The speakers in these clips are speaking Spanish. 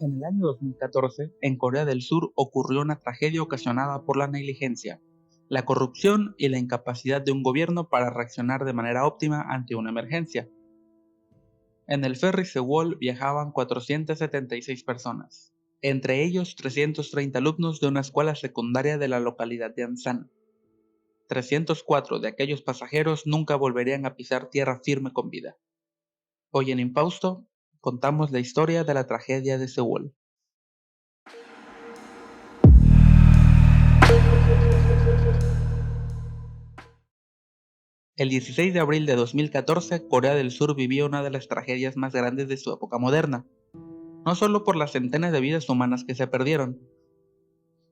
En el año 2014, en Corea del Sur ocurrió una tragedia ocasionada por la negligencia, la corrupción y la incapacidad de un gobierno para reaccionar de manera óptima ante una emergencia. En el ferry Sewol viajaban 476 personas, entre ellos 330 alumnos de una escuela secundaria de la localidad de Ansan. 304 de aquellos pasajeros nunca volverían a pisar tierra firme con vida. Hoy en Impausto contamos la historia de la tragedia de Sewol. El 16 de abril de 2014, Corea del Sur vivía una de las tragedias más grandes de su época moderna, no solo por las centenas de vidas humanas que se perdieron,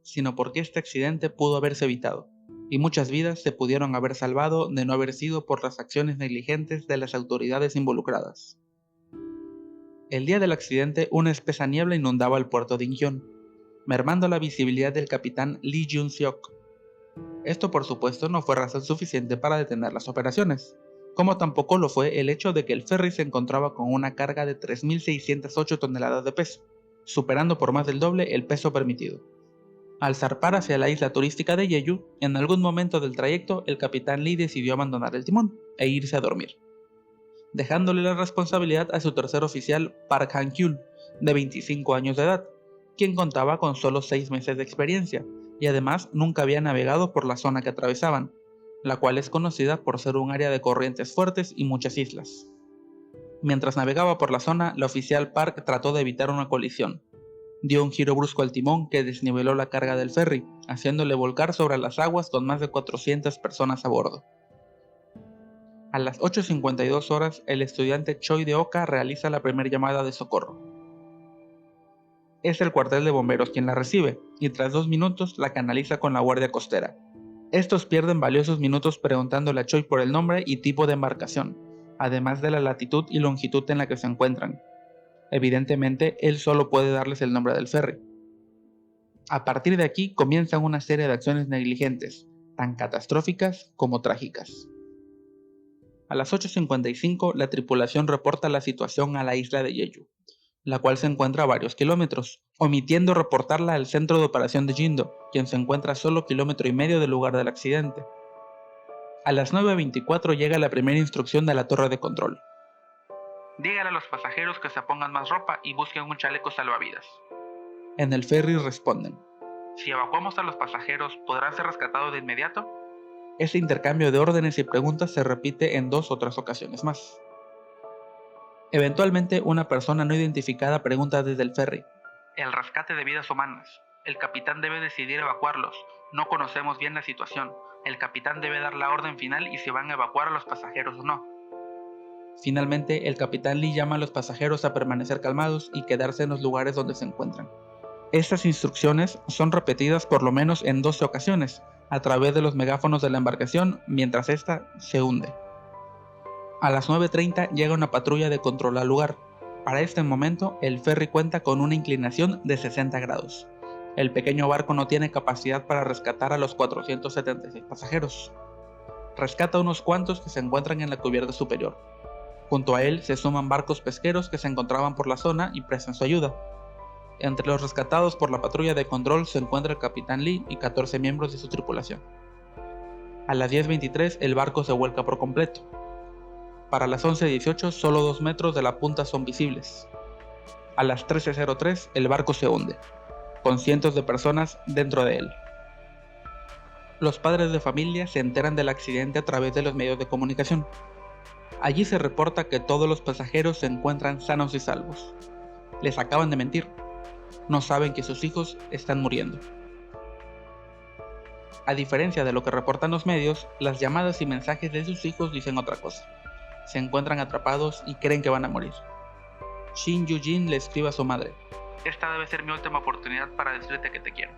sino porque este accidente pudo haberse evitado, y muchas vidas se pudieron haber salvado de no haber sido por las acciones negligentes de las autoridades involucradas. El día del accidente, una espesa niebla inundaba el puerto de Incheon, mermando la visibilidad del capitán Lee Jun-seok. Esto por supuesto no fue razón suficiente para detener las operaciones, como tampoco lo fue el hecho de que el ferry se encontraba con una carga de 3.608 toneladas de peso, superando por más del doble el peso permitido. Al zarpar hacia la isla turística de Jeju, en algún momento del trayecto el capitán Lee decidió abandonar el timón e irse a dormir, dejándole la responsabilidad a su tercer oficial Park Han-kyul, de 25 años de edad, quien contaba con solo 6 meses de experiencia, y además nunca había navegado por la zona que atravesaban, la cual es conocida por ser un área de corrientes fuertes y muchas islas. Mientras navegaba por la zona, la oficial Park trató de evitar una colisión. Dio un giro brusco al timón que desniveló la carga del ferry, haciéndole volcar sobre las aguas con más de 400 personas a bordo. A las 8:52 horas, el estudiante Choi De-oka realiza la primera llamada de socorro. Es el cuartel de bomberos quien la recibe, y tras 2 minutos la canaliza con la guardia costera. Estos pierden valiosos minutos preguntándole a Choi por el nombre y tipo de embarcación, además de la latitud y longitud en la que se encuentran. Evidentemente, él solo puede darles el nombre del ferry. A partir de aquí comienzan una serie de acciones negligentes, tan catastróficas como trágicas. A las 8:55, la tripulación reporta la situación a la isla de Jeju, la cual se encuentra a varios kilómetros, omitiendo reportarla al centro de operación de Jindo, quien se encuentra a solo 1,5 kilómetros del lugar del accidente. A las 9:24 llega la primera instrucción de la torre de control. Dígale a los pasajeros que se pongan más ropa y busquen un chaleco salvavidas. En el ferry responden: si evacuamos a los pasajeros, ¿podrán ser rescatados de inmediato? Ese intercambio de órdenes y preguntas se repite en 2 otras ocasiones más. Eventualmente, una persona no identificada pregunta desde el ferry: el rescate de vidas humanas. El capitán debe decidir evacuarlos. No conocemos bien la situación. El capitán debe dar la orden final y si van a evacuar a los pasajeros o no. Finalmente, el capitán Lee llama a los pasajeros a permanecer calmados y quedarse en los lugares donde se encuentran. Estas instrucciones son repetidas por lo menos en 12 ocasiones, a través de los megáfonos de la embarcación mientras ésta se hunde. A las 9:30 llega una patrulla de control al lugar. Para este momento, el ferry cuenta con una inclinación de 60 grados. El pequeño barco no tiene capacidad para rescatar a los 476 pasajeros. Rescata a unos cuantos que se encuentran en la cubierta superior. Junto a él se suman barcos pesqueros que se encontraban por la zona y prestan su ayuda. Entre los rescatados por la patrulla de control se encuentra el capitán Lee y 14 miembros de su tripulación. A las 10:23 el barco se vuelca por completo. Para las 11:18 solo 2 metros de la punta son visibles. A las 13:03 el barco se hunde, con cientos de personas dentro de él. Los padres de familia se enteran del accidente a través de los medios de comunicación. Allí se reporta que todos los pasajeros se encuentran sanos y salvos. Les acaban de mentir. No saben que sus hijos están muriendo. A diferencia de lo que reportan los medios, las llamadas y mensajes de sus hijos dicen otra cosa. Se encuentran atrapados y creen que van a morir. Shin Yu-jin le escribe a su madre: esta debe ser mi última oportunidad para decirte que te quiero.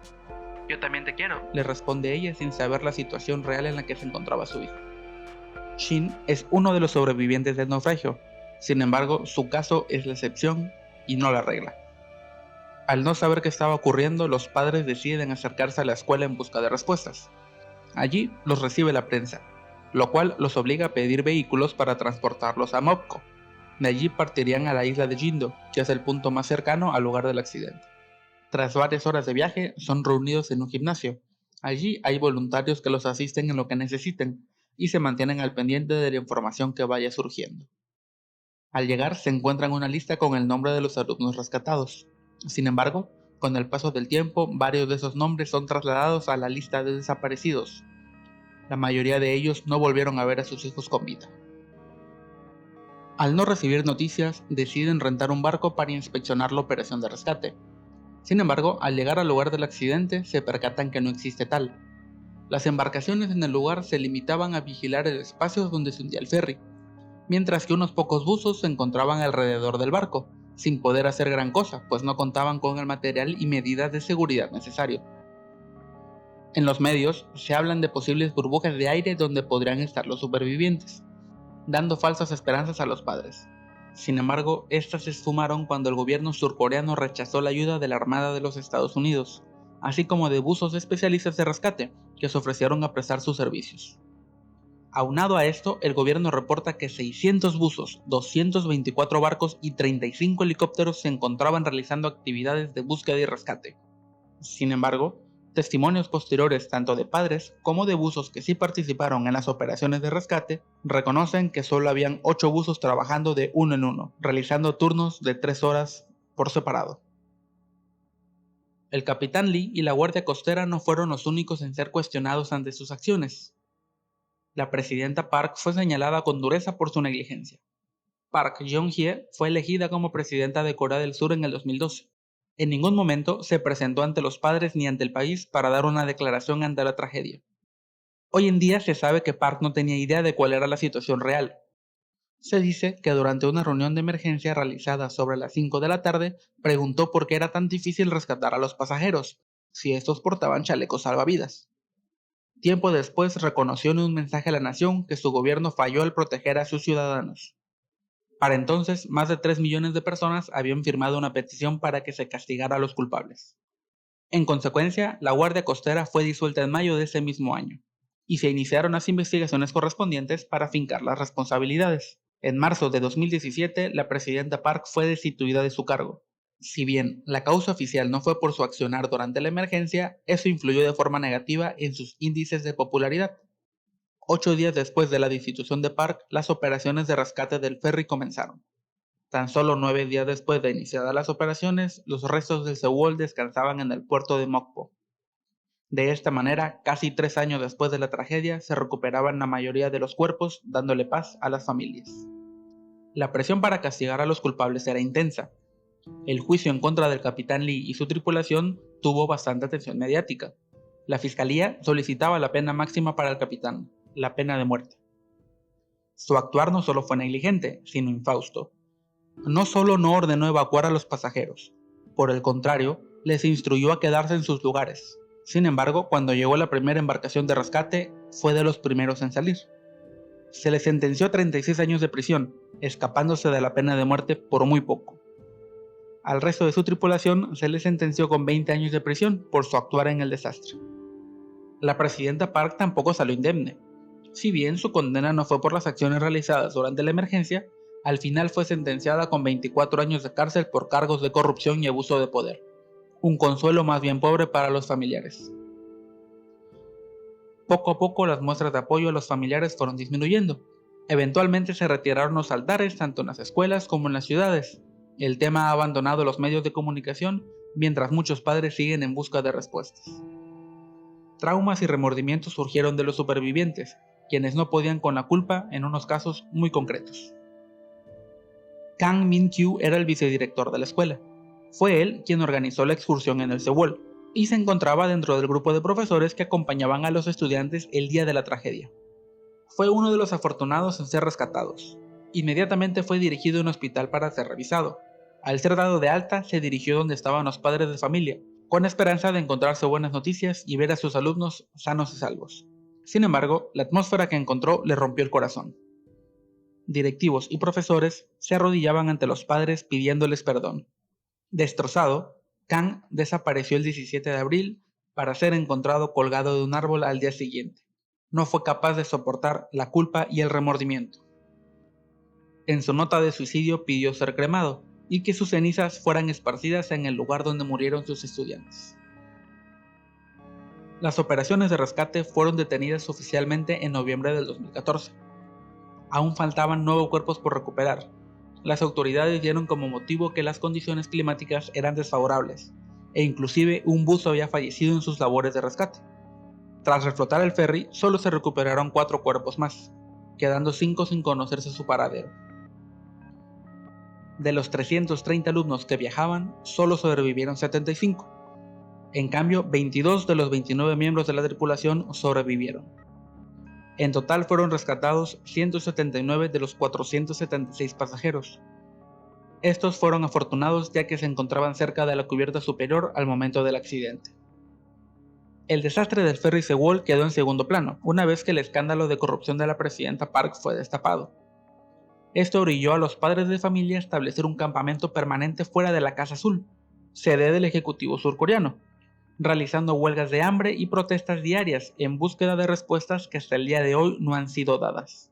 Yo también te quiero, le responde ella sin saber la situación real en la que se encontraba su hijo. Shin es uno de los sobrevivientes del naufragio, sin embargo su caso es la excepción y no la regla. Al no saber qué estaba ocurriendo, los padres deciden acercarse a la escuela en busca de respuestas. Allí los recibe la prensa, lo cual los obliga a pedir vehículos para transportarlos a Mopco. De allí partirían a la isla de Jindo, que es el punto más cercano al lugar del accidente. Tras varias horas de viaje, son reunidos en un gimnasio. Allí hay voluntarios que los asisten en lo que necesiten y se mantienen al pendiente de la información que vaya surgiendo. Al llegar se encuentran una lista con el nombre de los alumnos rescatados. Sin embargo, con el paso del tiempo, varios de esos nombres son trasladados a la lista de desaparecidos. La mayoría de ellos no volvieron a ver a sus hijos con vida. Al no recibir noticias, deciden rentar un barco para inspeccionar la operación de rescate. Sin embargo, al llegar al lugar del accidente, se percatan que no existe tal. Las embarcaciones en el lugar se limitaban a vigilar el espacio donde se hundía el ferry, mientras que unos pocos buzos se encontraban alrededor del barco, sin poder hacer gran cosa, pues no contaban con el material y medidas de seguridad necesario. En los medios se hablan de posibles burbujas de aire donde podrían estar los supervivientes, dando falsas esperanzas a los padres. Sin embargo, estas se esfumaron cuando el gobierno surcoreano rechazó la ayuda de la Armada de los Estados Unidos, así como de buzos especialistas de rescate que se ofrecieron a prestar sus servicios. Aunado a esto, el gobierno reporta que 600 buzos, 224 barcos y 35 helicópteros se encontraban realizando actividades de búsqueda y rescate. Sin embargo, testimonios posteriores tanto de padres como de buzos que sí participaron en las operaciones de rescate reconocen que solo habían 8 buzos trabajando de uno en uno, realizando turnos de 3 horas por separado. El capitán Lee y la guardia costera no fueron los únicos en ser cuestionados ante sus acciones. La presidenta Park fue señalada con dureza por su negligencia. Park Geun-hye fue elegida como presidenta de Corea del Sur en el 2012. En ningún momento se presentó ante los padres ni ante el país para dar una declaración ante la tragedia. Hoy en día se sabe que Park no tenía idea de cuál era la situación real. Se dice que durante una reunión de emergencia realizada sobre las 5 de la tarde, preguntó por qué era tan difícil rescatar a los pasajeros, si estos portaban chalecos salvavidas. Tiempo después reconoció en un mensaje a la nación que su gobierno falló al proteger a sus ciudadanos. Para entonces, más de 3 millones de personas habían firmado una petición para que se castigara a los culpables. En consecuencia, la Guardia Costera fue disuelta en mayo de ese mismo año, y se iniciaron las investigaciones correspondientes para fincar las responsabilidades. En marzo de 2017, la presidenta Park fue destituida de su cargo. Si bien la causa oficial no fue por su accionar durante la emergencia, eso influyó de forma negativa en sus índices de popularidad. 8 días después de la destitución de Park, las operaciones de rescate del ferry comenzaron. Tan solo 9 días después de iniciadas las operaciones, los restos del Sewol descansaban en el puerto de Mokpo. De esta manera, casi 3 años después de la tragedia, se recuperaban la mayoría de los cuerpos, dándole paz a las familias. La presión para castigar a los culpables era intensa. El juicio en contra del capitán Lee y su tripulación tuvo bastante atención mediática. La fiscalía solicitaba la pena máxima para el capitán, la pena de muerte. Su actuar no solo fue negligente, sino infausto. No solo no ordenó evacuar a los pasajeros, por el contrario, les instruyó a quedarse en sus lugares. Sin embargo, cuando llegó la primera embarcación de rescate, fue de los primeros en salir. Se le sentenció a 36 años de prisión, escapándose de la pena de muerte por muy poco. Al resto de su tripulación se le sentenció con 20 años de prisión por su actuar en el desastre. La presidenta Park tampoco salió indemne. Si bien su condena no fue por las acciones realizadas durante la emergencia, al final fue sentenciada con 24 años de cárcel por cargos de corrupción y abuso de poder. Un consuelo más bien pobre para los familiares. Poco a poco las muestras de apoyo a los familiares fueron disminuyendo. Eventualmente se retiraron los altares tanto en las escuelas como en las ciudades. El tema ha abandonado los medios de comunicación mientras muchos padres siguen en busca de respuestas. Traumas y remordimientos surgieron de los supervivientes, quienes no podían con la culpa en unos casos muy concretos. Kang Min-kyu era el vicedirector de la escuela. Fue él quien organizó la excursión en el Sewol, y se encontraba dentro del grupo de profesores que acompañaban a los estudiantes el día de la tragedia. Fue uno de los afortunados en ser rescatados. Inmediatamente fue dirigido a un hospital para ser revisado. Al ser dado de alta, se dirigió donde estaban los padres de familia, con esperanza de encontrarse buenas noticias y ver a sus alumnos sanos y salvos. Sin embargo, la atmósfera que encontró le rompió el corazón. Directivos y profesores se arrodillaban ante los padres pidiéndoles perdón. Destrozado, Kang desapareció el 17 de abril para ser encontrado colgado de un árbol al día siguiente. No fue capaz de soportar la culpa y el remordimiento. En su nota de suicidio pidió ser cremado y que sus cenizas fueran esparcidas en el lugar donde murieron sus estudiantes. Las operaciones de rescate fueron detenidas oficialmente en noviembre del 2014. Aún faltaban 9 cuerpos por recuperar. Las autoridades dieron como motivo que las condiciones climáticas eran desfavorables, e inclusive un buzo había fallecido en sus labores de rescate. Tras reflotar el ferry, solo se recuperaron 4 cuerpos más, quedando 5 sin conocerse su paradero. De los 330 alumnos que viajaban, solo sobrevivieron 75. En cambio, 22 de los 29 miembros de la tripulación sobrevivieron. En total fueron rescatados 179 de los 476 pasajeros. Estos fueron afortunados ya que se encontraban cerca de la cubierta superior al momento del accidente. El desastre del ferry Sewol quedó en segundo plano, una vez que el escándalo de corrupción de la presidenta Park fue destapado. Esto orilló a los padres de familia a establecer un campamento permanente fuera de la Casa Azul, sede del Ejecutivo surcoreano, realizando huelgas de hambre y protestas diarias en búsqueda de respuestas que hasta el día de hoy no han sido dadas.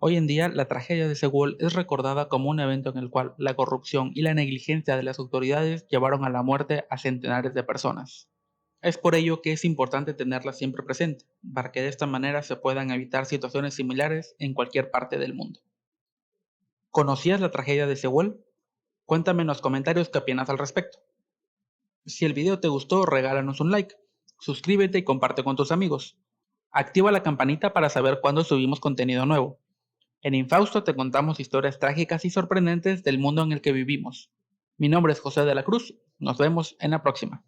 Hoy en día, la tragedia de Sewol es recordada como un evento en el cual la corrupción y la negligencia de las autoridades llevaron a la muerte a centenares de personas. Es por ello que es importante tenerla siempre presente, para que de esta manera se puedan evitar situaciones similares en cualquier parte del mundo. ¿Conocías la tragedia de Sewol? Cuéntame en los comentarios qué opinas al respecto. Si el video te gustó, regálanos un like, suscríbete y comparte con tus amigos. Activa la campanita para saber cuándo subimos contenido nuevo. En Infausto te contamos historias trágicas y sorprendentes del mundo en el que vivimos. Mi nombre es José de la Cruz, nos vemos en la próxima.